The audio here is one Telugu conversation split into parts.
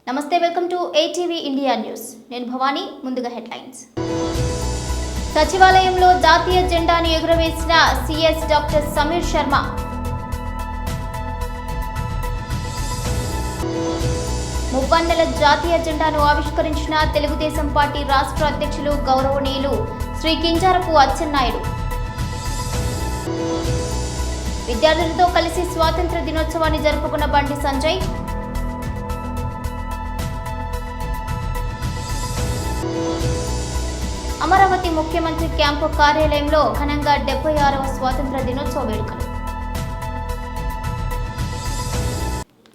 నమస్తే, welcome to ATV India news. నేను భవానీ. ముందుగా హెడ్లైన్స్. సచివాలయంలో జాతీయ జెండాను ఎగురవేసిన సీఎస్ డాక్టర్ సమీర్ శర్మ. మువ్వన్నెల జాతీయ జెండాను ఆవిష్కరించిన తెలుగుదేశం పార్టీ రాష్ట్ర అధ్యక్షులు గౌరవనీయులు శ్రీ కింజారపు అచ్చెన్నాయుడు. విద్యార్థులతో కలిసి స్వాతంత్ర దినోత్సవాన్ని జరుపుకున్న బండి సంజయ్. అమరావతి ముఖ్యమంత్రి క్యాంపు కార్యాలయంలో ఘనంగా 76వ స్వాతంత్ర దినోత్సవ వేడుకలు.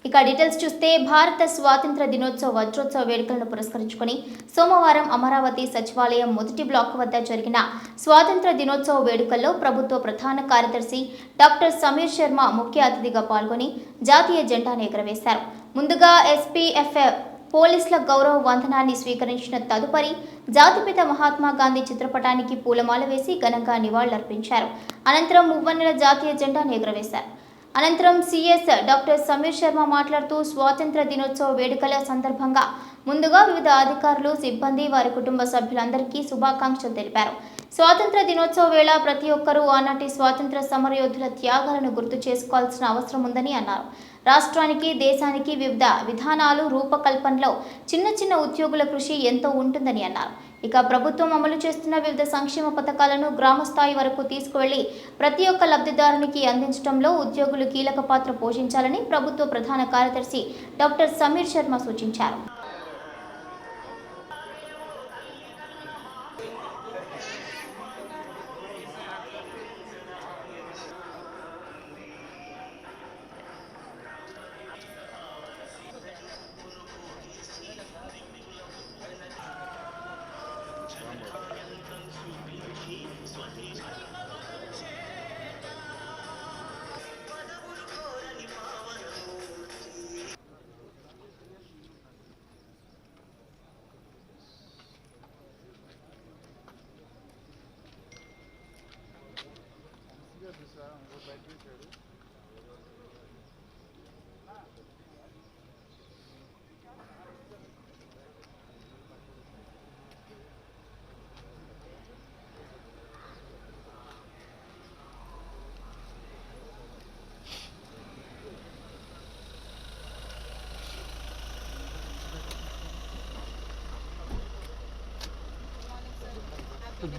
ఇక డీటెయిల్స్ చూస్తే, భారత స్వాతంత్ర దినోత్సవ వజ్రోత్సవ వేడుకలను పురస్కరించుకుని సోమవారం అమరావతి సచివాలయం మొదటి బ్లాక్ వద్ద జరిగిన స్వాతంత్ర దినోత్సవ వేడుకల్లో ప్రభుత్వ ప్రధాన కార్యదర్శి డాక్టర్ సమీర్ శర్మ ముఖ్య అతిథిగా పాల్గొని జాతీయ జెండాను ఎగురవేశారు. ముందుగా ఎస్పీఎఫ్ఎఫ్ పోలీసుల గౌరవ వందనాన్ని స్వీకరించిన తదుపరి జాతిపిత మహాత్మా గాంధీ చిత్రపటానికి పూలమాల వేసి ఘనంగా నివాళులర్పించారు. అనంతరం మువ్వన్నెల జాతీయ జెండాను ఎగురవేశారు. అనంతరం సీఎస్ డాక్టర్ సమీర్ శర్మ మాట్లాడుతూ, స్వాతంత్ర దినోత్సవ వేడుకల సందర్భంగా ముందుగా వివిధ అధికారులు, సిబ్బంది, వారి కుటుంబ సభ్యులందరికీ శుభాకాంక్షలు తెలిపారు. స్వాతంత్ర దినోత్సవ వేళ ప్రతి ఒక్కరూ ఆనాటి స్వాతంత్ర సమరయోధుల త్యాగాలను గుర్తు చేసుకోవాల్సిన అవసరం ఉందని అన్నారు. రాష్ట్రానికి, దేశానికి వివిధ విధానాలు రూపకల్పనలో చిన్న చిన్న ఉద్యోగుల కృషి ఎంతో ఉంటుందని అన్నారు. ఇక ప్రభుత్వం అమలు చేస్తున్న వివిధ సంక్షేమ పథకాలను గ్రామ స్థాయి వరకు తీసుకువెళ్లి ప్రతి ఒక్క లబ్ధిదారునికి అందించడంలో ఉద్యోగులు కీలక పాత్ర పోషించాలని ప్రభుత్వ ప్రధాన కార్యదర్శి డాక్టర్ సమీర్ శర్మ సూచించారు.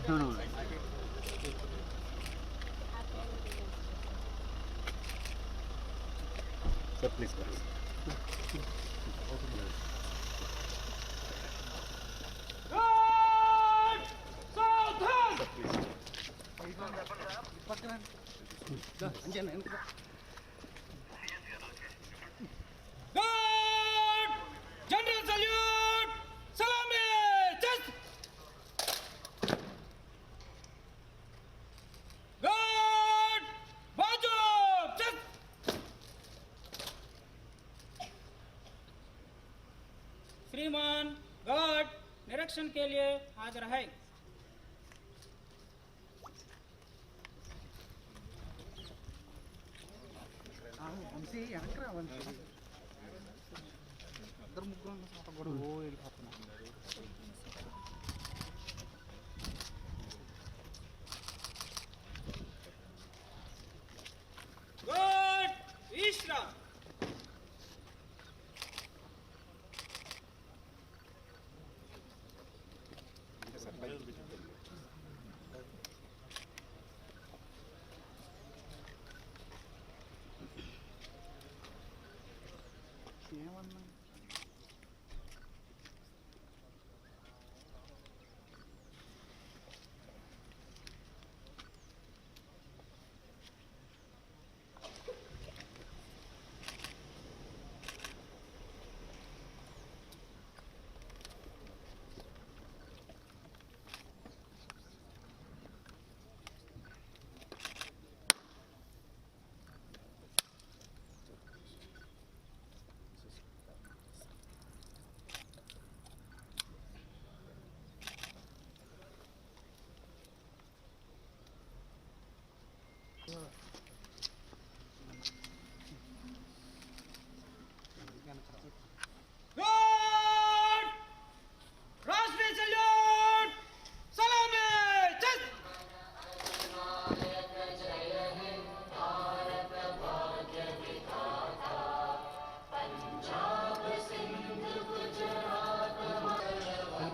No. Sir, please. General salute! Salami! Just! God! बाजू! Just! श्रीमान गॉड निरीक्षण के लिए हाजिर है। God! Ishra!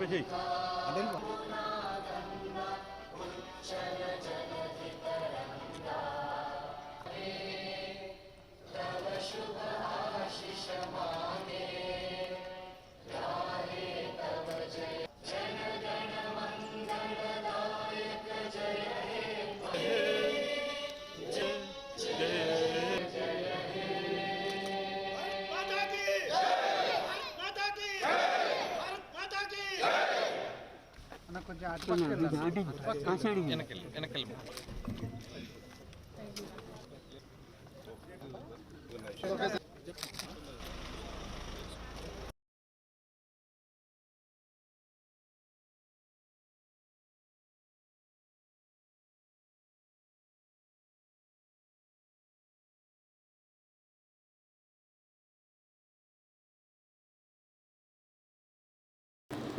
చెప్పేసి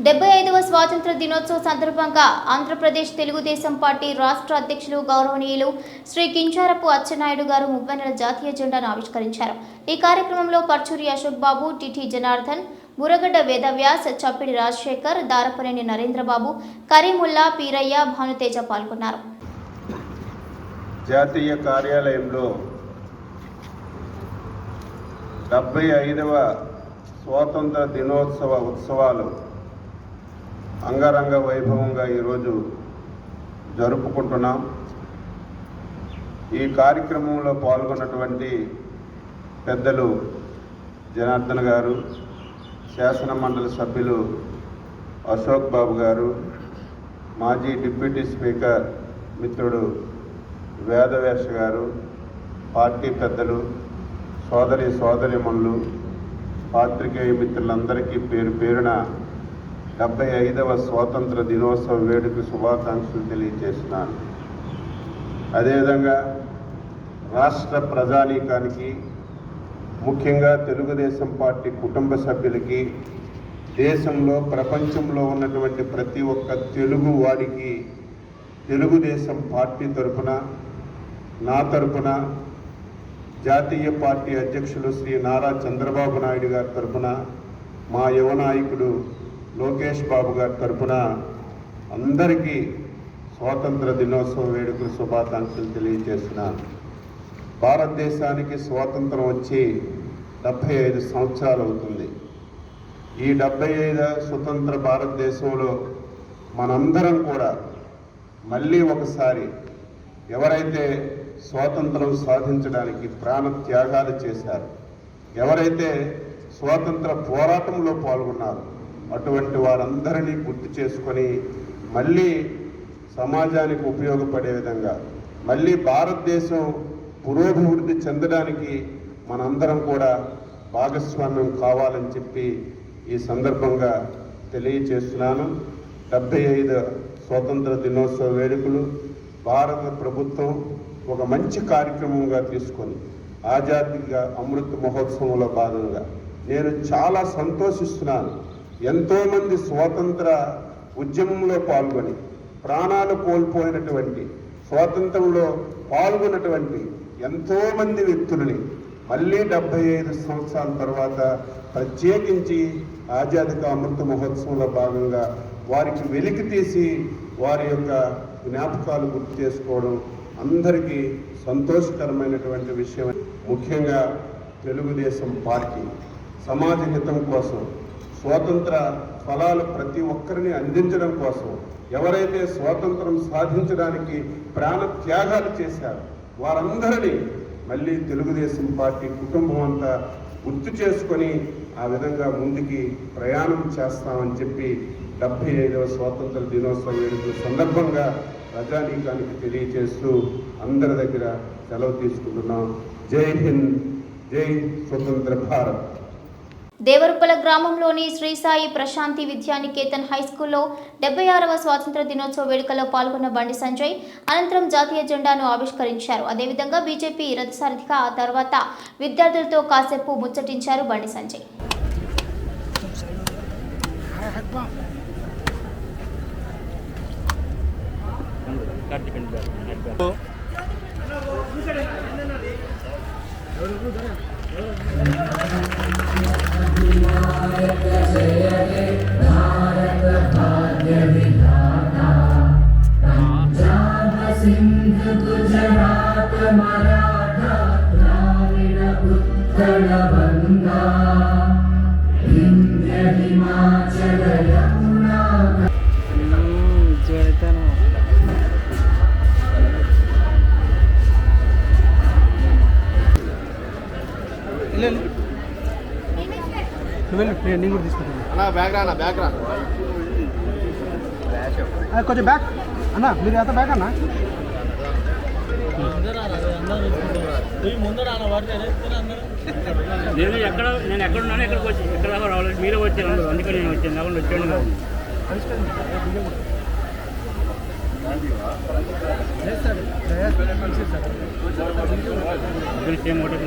డెబ్బై 75వ స్వాతంత్ర దినోత్సవ సందర్భంగా ఆంధ్రప్రదేశ్ తెలుగుదేశం పార్టీ రాష్ట్ర అధ్యక్షులు గౌరవనీయులు శ్రీ కించారపు అచ్చెన్నాయుడు గారు 30 జాతీయ జెండాను ఆవిష్కరించారు. ఈ కార్యక్రమంలో పర్చూరి అశోక్ బాబు, టిటి జనార్దన్, మురగడ్డ వేదవ్యాస్, చప్పిడి రాజశేఖర్, దారపనేని నరేంద్రబాబు, కరీముల్లా, పీరయ్య, భానుతేజ పాల్గొన్నారు. జాతీయ కార్యాలయంలో 75వ స్వాతంత్ర దినోత్సవ ఉత్సవాలు అంగరంగ వైభవంగా ఈరోజు జరుపుకుంటున్నాం. ఈ కార్యక్రమంలో పాల్గొన్నటువంటి పెద్దలు జనార్దన్ గారు, శాసన మండలి సభ్యులు అశోక్ బాబు గారు, మాజీ డిప్యూటీ స్పీకర్ మిత్రుడు వేదవ్యాస గారు, పార్టీ పెద్దలు, సోదరిమణులు, పాత్రికేయ మిత్రులందరికీ పేరు పేరున 75వ స్వాతంత్ర దినోత్సవ వేడుక శుభాకాంక్షలు తెలియజేస్తున్నాను. అదేవిధంగా రాష్ట్ర ప్రజానీకానికి, ముఖ్యంగా తెలుగుదేశం పార్టీ కుటుంబ సభ్యులకి, దేశంలో ప్రపంచంలో ఉన్నటువంటి ప్రతి ఒక్క తెలుగు వాడికి తెలుగుదేశం పార్టీ తరఫున, నా తరఫున, జాతీయ పార్టీ అధ్యక్షులు శ్రీ నారా చంద్రబాబు నాయుడు గారి తరఫున, మా యువ నాయకుడు లోకేష్ బాబు గారి తరఫున అందరికీ స్వాతంత్ర దినోత్సవ వేడుకల శుభాకాంక్షలు తెలియజేస్తున్నాను. భారతదేశానికి స్వాతంత్రం వచ్చి 75 సంవత్సరాలు అవుతుంది. ఈ 75 స్వతంత్ర భారతదేశంలో మనందరం కూడా మళ్ళీ ఒకసారి ఎవరైతే స్వాతంత్రం సాధించడానికి ప్రాణ త్యాగాలు చేశారు, ఎవరైతే స్వాతంత్ర పోరాటంలో పాల్గొన్నారు, అటువంటి వారందరినీ గుర్తు చేసుకొని మళ్ళీ సమాజానికి ఉపయోగపడే విధంగా, మళ్ళీ భారతదేశం పురోభివృద్ధి చెందడానికి మనందరం కూడా భాగస్వామ్యం కావాలని చెప్పి ఈ సందర్భంగా తెలియచేస్తున్నాను. 75 స్వాతంత్ర దినోత్సవ వేడుకలు భారత ప్రభుత్వం ఒక మంచి కార్యక్రమంగా తీసుకొని ఆజాదీగా అమృత్ మహోత్సవంలో భాగంగా నేను చాలా సంతోషిస్తున్నాను. ఎంతోమంది స్వాతంత్ర ఉద్యమంలో పాల్గొని ప్రాణాలు కోల్పోయినటువంటి, స్వాతంత్రంలో పాల్గొన్నటువంటి ఎంతోమంది వ్యక్తులని మళ్ళీ 75 సంవత్సరాల తర్వాత ప్రత్యేకించి ఆజాదీగా అమృత మహోత్సవంలో భాగంగా వారికి వెలికి తీసి వారి యొక్క జ్ఞాపకాలు గుర్తు చేసుకోవడం అందరికీ సంతోషకరమైనటువంటి విషయం. ముఖ్యంగా తెలుగుదేశం పార్టీ సమాజ హితం కోసం, స్వాతంత్ర ఫలాలు ప్రతి ఒక్కరిని అందించడం కోసం, ఎవరైతే స్వాతంత్రం సాధించడానికి ప్రాణ త్యాగాలు చేశారో వారందరినీ మళ్ళీ తెలుగుదేశం పార్టీ కుటుంబం అంతా గుర్తు చేసుకొని ఆ విధంగా ముందుకి ప్రయాణం చేస్తామని చెప్పి 75వ స్వాతంత్ర దినోత్సవ వేడుకల సందర్భంగా ప్రజానీకానికి తెలియజేస్తూ అందరి దగ్గర సెలవు తీసుకుంటున్నాం. జై హింద్, జై స్వతంత్ర భారత్. దేవరుప్పల గ్రామంలోని శ్రీ సాయి ప్రశాంతి విద్యానికేతన్ హైస్కూల్లో 76వ స్వాతంత్ర దినోత్సవ వేడుకల్లో పాల్గొన్న బండి సంజయ్ అనంతరం జాతీయ జెండాను ఆవిష్కరించారు. అదేవిధంగా బీజేపీ రథసారథిగా ఆ తర్వాత విద్యార్థులతో కాసేపు ముచ్చటించారు బండి సంజయ్. भारत నేను కూడా తీసుకుంటాను అన్నా బ్యాగ్ రా బ్యాగ్ రా కొంచెం బ్యాక్ అన్న మీరు ఎంత బ్యాక్ అన్న నేను ఎక్కడ ఉన్నాను ఎక్కడికి వచ్చి ఎక్కడ దాకా రావాలి మీరే వచ్చాను అందుకే నేను వచ్చాను లేకుండా వచ్చాను కాదు సేమ్ హోటల్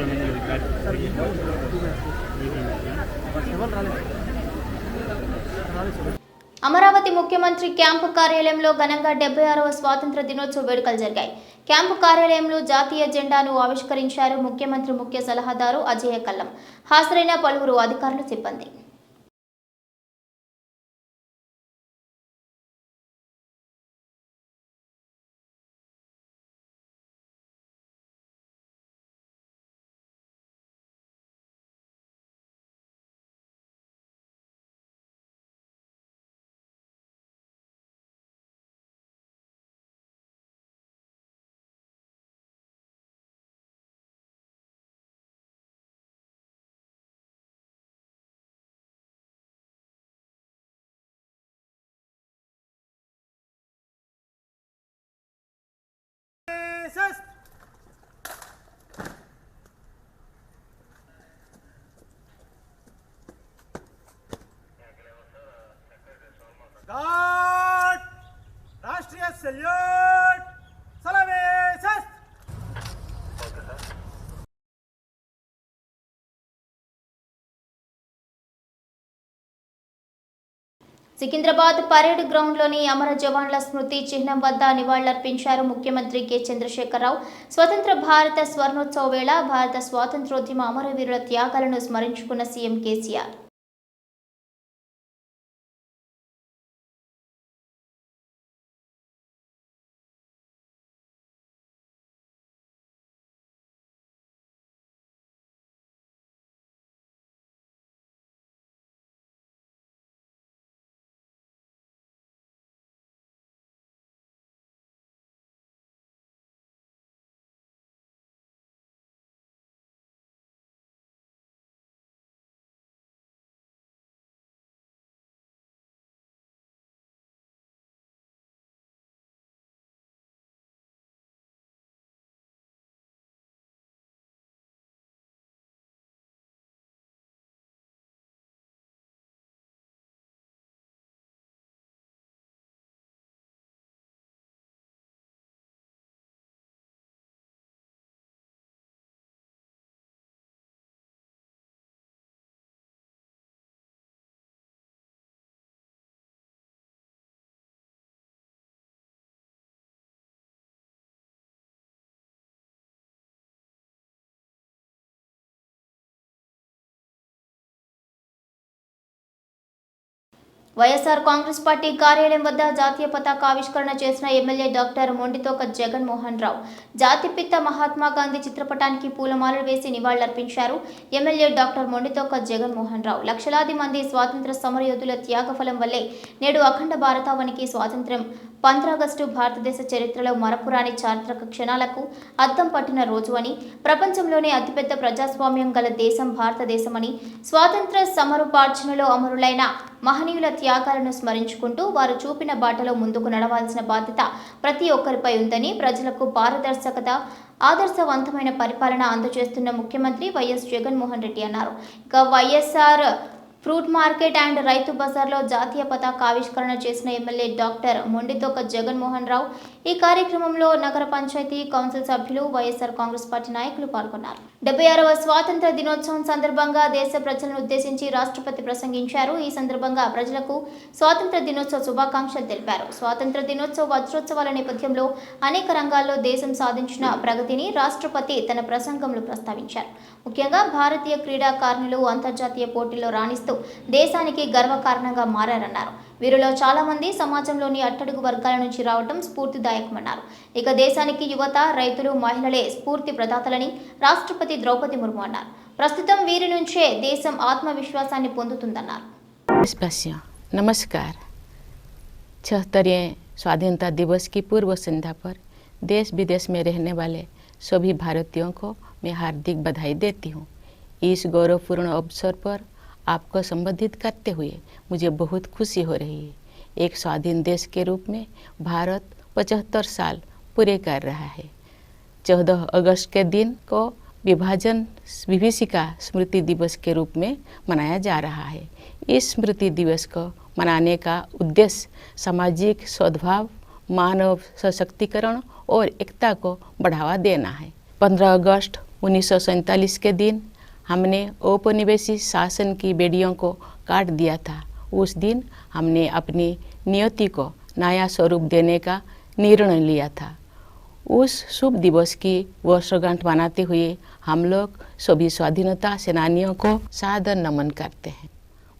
అమరావతి ముఖ్యమంత్రి క్యాంపు కార్యాలయంలో ఘనంగా 76వ స్వాతంత్ర దినోత్సవ వేడుకలు జరిగాయి. క్యాంపు కార్యాలయంలో జాతీయ జెండాను ఆవిష్కరించారు ముఖ్యమంత్రి ముఖ్య సలహాదారు అజయ కల్లం. హాజరైన పలువురు అధికారులు, సిబ్బంది. राष्ट्रीय सल्यूट सलामी सस्त సికింద్రాబాద్ పరేడ్ గ్రౌండ్లోని అమర జవాన్ల స్మృతి చిహ్నం వద్ద నివాళులర్పించారు ముఖ్యమంత్రి కె చంద్రశేఖరరావు. స్వతంత్ర భారత స్వర్ణోత్సవ వేళ భారత స్వాతంత్ర్యోద్యమ అమరవీరుల త్యాగాలను స్మరించుకున్న సీఎం కేసీఆర్. వైఎస్ఆర్ కాంగ్రెస్ పార్టీ కార్యాలయం వద్ద జాతీయ పతాక ఆవిష్కరణ చేసిన ఎమ్మెల్యే డాక్టర్ మొండితోక జగన్మోహన్ రావు. జాతిపిత మహాత్మా గాంధీ చిత్రపటానికి పూలమాలలు వేసి నివాళులర్పించారు. ఎమ్మెల్యే డాక్టర్ మొండితోక జగన్మోహన్ రావు లక్షలాది మంది స్వాతంత్ర సమరయోధుల త్యాగఫలం వల్లే నేడు అఖండ భారతావనికి స్వాతంత్ర్యం 15 ఆగస్టు భారతదేశ చరిత్రలో మరపురాని చారిత్రక క్షణాలకు అద్దం పట్టిన రోజు అని, ప్రపంచంలోనే అతిపెద్ద ప్రజాస్వామ్యం గల దేశం భారతదేశమని, స్వాతంత్ర సమరుపార్జనలో అమరులైన మహనీయుల త్యాగాలను స్మరించుకుంటూ వారు చూపిన బాటలో ముందుకు నడవాల్సిన బాధ్యత ప్రతి ఒక్కరిపై ఉందని, ప్రజలకు పారదర్శకత, ఆదర్శవంతమైన పరిపాలన అందజేస్తున్న ముఖ్యమంత్రి వైఎస్ జగన్మోహన్ రెడ్డి అన్నారు. ఇక వైఎస్ఆర్ ఫ్రూట్ మార్కెట్ అండ్ రైతు బజార్లో జాతీయ పతాక ఆవిష్కరణ చేసిన ఎమ్మెల్యే డాక్టర్ మొండితోక జగన్మోహన్ రావు. ఈ కార్యక్రమంలో నగర పంచాయతీ కౌన్సిల్ సభ్యులు, వైఎస్ఆర్ కాంగ్రెస్ పార్టీ నాయకులు పాల్గొన్నారు. 76వ స్వాతంత్ర దినోత్సవం సందర్భంగా దేశ ప్రజలను ఉద్దేశించి రాష్ట్రపతి ప్రసంగించారు. ఈ సందర్భంగా ప్రజలకు స్వాతంత్ర దినోత్సవ శుభాకాంక్షలు తెలిపారు. స్వాతంత్ర దినోత్సవ వజ్రోత్సవాల నేపథ్యంలో అనేక రంగాల్లో దేశం సాధించిన ప్రగతిని రాష్ట్రపతి తన ప్రసంగంలో ప్రస్తావించారు. ముఖ్యంగా భారతీయ క్రీడాకారులు అంతర్జాతీయ పోటీల్లో రాణిస్తూ దేశానికి గర్వకారణంగా మారారన్నారు. వీరిలో చాలా మంది సమాజంలోని అట్టడుగు వర్గాల నుంచి రావడం స్ఫూర్తిదాయకమన్నారు. ఇక దేశానికి యువత, రైతులు, మహిళలే స్ఫూర్తి ప్రదాతలని రాష్ట్రపతి ద్రౌపది ముర్ము అన్నారు. ప్రస్తుతం వీరి నుంచే దేశం ఆత్మవిశ్వాసాన్ని పొందుతుందన్నారు. देशवासियों नमस्कार। 76वें स्वाधीनता दिवस की पूर्व संध्या पर देश विदेश में रहने वाले सभी भारतीयों को मैं हार्दिक बधाई देती हूँ। इस गौरवपूर्ण अवसर पर आपको संबोधित करते हुए मुझे बहुत खुशी हो रही है। एक स्वाधीन देश के रूप में भारत 75 साल पूरे कर रहा है। 14 अगस्त के दिन को विभीषिका स्मृति दिवस के रूप में मनाया जा रहा है। इस स्मृति दिवस को मनाने का उद्देश्य सामाजिक सद्भाव, मानव सशक्तिकरण और एकता को बढ़ावा देना है। 15 अगस्त 1947 के दिन हमने औपनिवेशिक शासन की बेड़ियों को काट दिया था। उस दिन हमने अपनी नियति को नया स्वरूप देने का निर्णय लिया था। उस शुभ दिवस की वर्षगांठ मनाते हुए हम लोग सभी स्वाधीनता सेनानियों को सादर नमन करते हैं।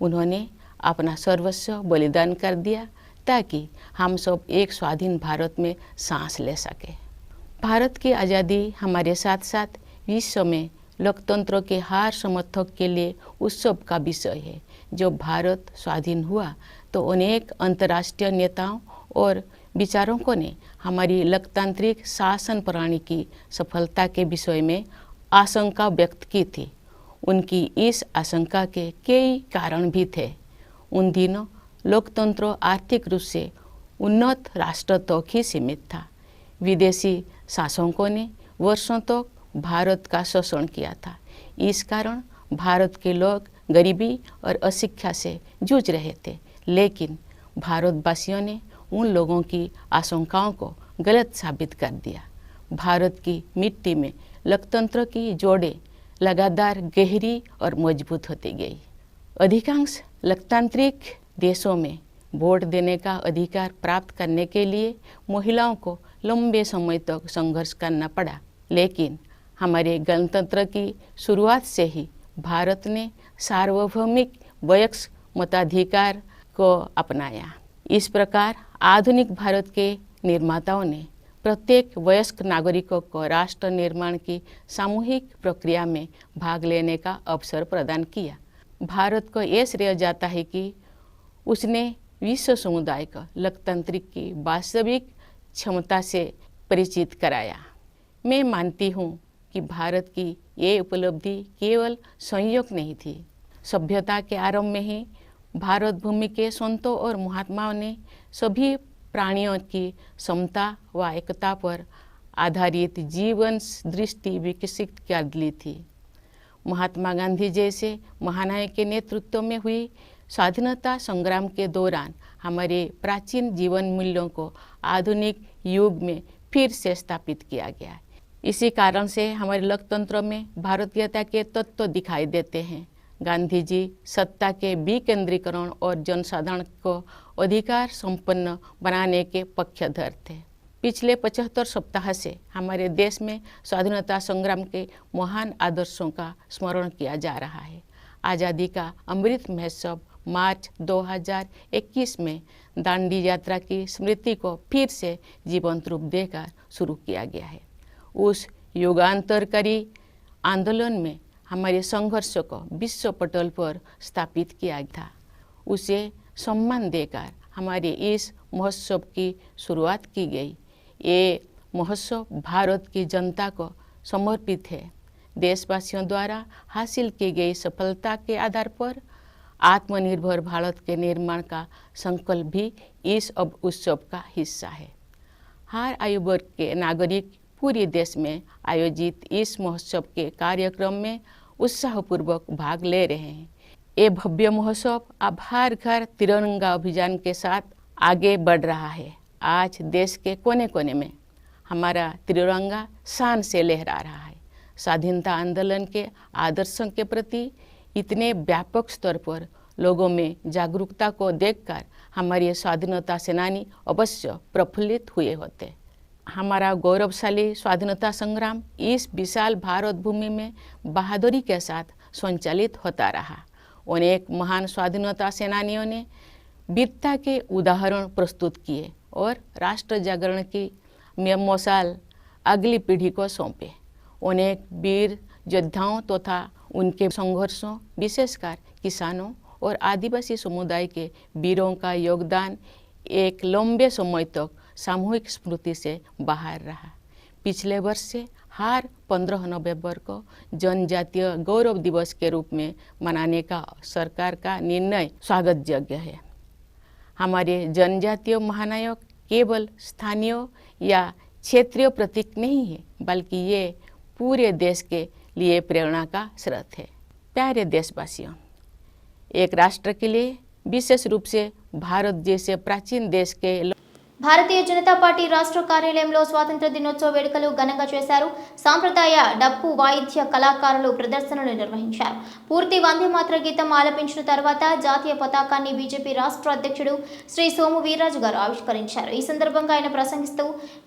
उन्होंने अपना सर्वस्व बलिदान कर दिया ताकि हम सब एक स्वाधीन भारत में सांस ले सके। भारत की आज़ादी हमारे साथ साथ विश्व में लोकतंत्र के हर समर्थक के लिए उत्सव का विषय है। जब भारत स्वाधीन हुआ तो अनेक अंतर्राष्ट्रीय नेताओं और विचारकों ने हमारी लोकतांत्रिक शासन प्रणाली की सफलता के विषय में आशंका व्यक्त की थी। उनकी इस आशंका के कई कारण भी थे। उन दिनों लोकतंत्र आर्थिक रूप से उन्नत राष्ट्र तक ही सीमित था। विदेशी शासकों ने वर्षों तक भारत का शोषण किया था। इस कारण भारत के लोग गरीबी और अशिक्षा से जूझ रहे थे। लेकिन भारतवासियों ने उन लोगों की आशंकाओं को गलत साबित कर दिया। भारत की मिट्टी में लोकतंत्र की जोड़ें लगातार गहरी और मजबूत होती गई। अधिकांश लोकतांत्रिक देशों में वोट देने का अधिकार प्राप्त करने के लिए महिलाओं को लंबे समय तक संघर्ष करना पड़ा। लेकिन हमारे गणतंत्र की शुरुआत से ही भारत ने सार्वभौमिक वयस्क मताधिकार को अपनाया। इस प्रकार आधुनिक भारत के निर्माताओं ने प्रत्येक वयस्क नागरिकों को राष्ट्र निर्माण की सामूहिक प्रक्रिया में भाग लेने का अवसर प्रदान किया। भारत को यह श्रेय जाता है कि उसने विश्व समुदाय को लोकतंत्र की वास्तविक क्षमता से परिचित कराया। मैं मानती हूँ कि भारत की ये उपलब्धि केवल संयोग नहीं थी। सभ्यता के आरंभ में ही भारत भूमि के संतों और महात्माओं ने सभी प्राणियों की समता व एकता पर आधारित जीवन दृष्टि विकसित कर ली थी। महात्मा गांधी जैसे महानायक के नेतृत्व में हुई स्वाधीनता संग्राम के दौरान हमारे प्राचीन जीवन मूल्यों को आधुनिक युग में फिर से स्थापित किया गया। इसी कारण से हमारे लोकतंत्र में भारतीयता के तत्व दिखाई देते हैं। गांधी जी सत्ता के विकेंद्रीकरण और जनसाधारण को अधिकार संपन्न बनाने के पक्षधर थे। पिछले 75 सप्ताह से हमारे देश में स्वाधीनता संग्राम के महान आदर्शों का स्मरण किया जा रहा है। आज़ादी का अमृत महोत्सव मार्च 2021 में दांडी यात्रा की स्मृति को फिर से जीवंत रूप देकर शुरू किया गया है। उस युगांतरकारी आंदोलन में हमारे संघर्ष को विश्व पटल पर स्थापित किया था। उसे सम्मान देकर हमारे इस महोत्सव की शुरुआत की गई। ये महोत्सव भारत की जनता को समर्पित है। देशवासियों द्वारा हासिल की गई सफलता के आधार पर आत्मनिर्भर भारत के निर्माण का संकल्प भी इस उत्सव का हिस्सा है। हर आयु वर्ग के नागरिक पूरे देश में आयोजित इस महोत्सव के कार्यक्रम में उत्साहपूर्वक भाग ले रहे हैं। ये भव्य महोत्सव अब हर घर तिरंगा अभियान के साथ आगे बढ़ रहा है। आज देश के कोने कोने में हमारा तिरंगा शान से लहरा रहा है। स्वाधीनता आंदोलन के आदर्शों के प्रति इतने व्यापक स्तर पर लोगों में जागरूकता को देखकर हमारे स्वाधीनता सेनानी अवश्य प्रफुल्लित हुए होते। हमारा गौरवशाली स्वाधीनता संग्राम इस विशाल भारत भूमि में बहादुरी के साथ संचालित होता रहा। अनेक महान स्वाधीनता सेनानियों ने वीरता के उदाहरण प्रस्तुत किए और राष्ट्र जागरण की मशाल अगली पीढ़ी को सौंपे। अनेक वीर योद्धाओं तथा उनके संघर्षों, विशेषकर किसानों और आदिवासी समुदाय के वीरों का योगदान एक लंबे समय तक सामूहिक स्मृति से बाहर रहा। पिछले वर्ष से हर 15 नवंबर को जनजातीय गौरव दिवस के रूप में मनाने का सरकार का निर्णय स्वागत योग्य है। हमारे जनजातीय महानायक केवल स्थानीय या क्षेत्रीय प्रतीक नहीं है, बल्कि ये पूरे देश के लिए प्रेरणा का स्रोत है। प्यारे देशवासियों, एक राष्ट्र के लिए, विशेष रूप से भारत जैसे प्राचीन देश के భారతీయ జనతా పార్టీ రాష్ట్ర కార్యాలయంలో స్వాతంత్ర దినోత్సవ వేడుకలు ఘనంగా చేశారు. సాంప్రదాయ డప్పు వాయిద్య కళాకారులు ప్రదర్శనలు నిర్వహించారు. పూర్తి వందే మాతర గీతం ఆలపించిన తర్వాత జాతీయ పతాకాన్ని బీజేపీ రాష్ట్ర అధ్యక్షుడు శ్రీ సోము వీర్రాజు గారు ఆవిష్కరించారు. ఈ సందర్భంగా ఆయన ప్రసంగిస్తూ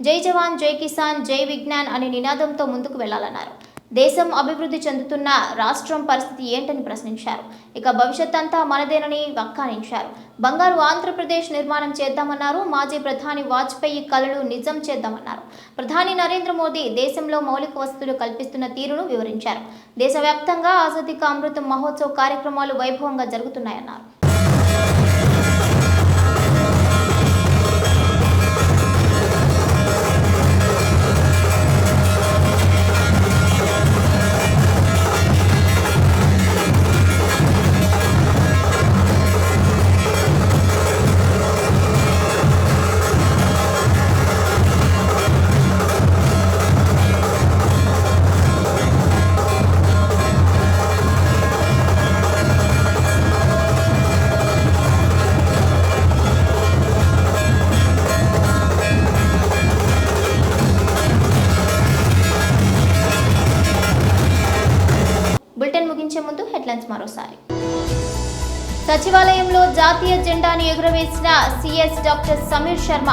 జై జవాన్, జై కిసాన్, జై విజ్ఞాన్ అనే నినాదంతో ముందుకు వెళ్లాలన్నారు. దేశం అభివృద్ధి చెందుతున్న రాష్ట్రం పరిస్థితి ఏంటని ప్రశ్నించారు. ఇక భవిష్యత్ అంతా మనదేనని వ్యాఖ్యానించారు. బంగారు ఆంధ్రప్రదేశ్ నిర్మాణం చేద్దామన్నారు. మాజీ ప్రధాని వాజ్పేయి కలలు నిజం చేద్దామన్నారు. ప్రధాని నరేంద్ర మోదీ దేశంలో మౌలిక వసతులు కల్పిస్తున్న తీరును వివరించారు. దేశవ్యాప్తంగా ఆజాదీ కా అమృత్ మహోత్సవ్ కార్యక్రమాలు వైభవంగా జరుగుతున్నాయన్నారు. మరోసారి సచివాలయంలో జాతీయ జెండాను ఎగురవేసిన సిఎస్ డాక్టర్ సమీర్ శర్మ.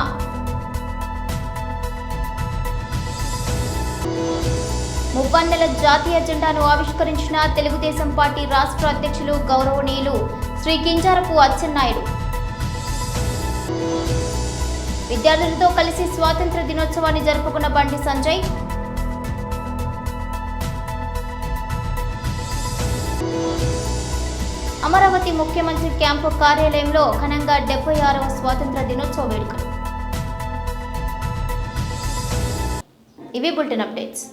మువ్వన్నెల జాతీయ జెండాను ఆవిష్కరించిన తెలుగుదేశం పార్టీ రాష్ట్ర అధ్యక్షులు గౌరవనీయులు శ్రీ కింజారపు అచ్చెన్నాయుడు. విద్యార్థులతో కలిసి స్వాతంత్ర దినోత్సవాన్ని జరుపుకున్న బండి సంజయ్. అమరావతి ముఖ్యమంత్రి క్యాంపు కార్యాలయంలో ఘనంగా 76వ స్వాతంత్ర దినోత్సవ వేడుకలు. ఇవి బులెటిన్ అప్డేట్స్.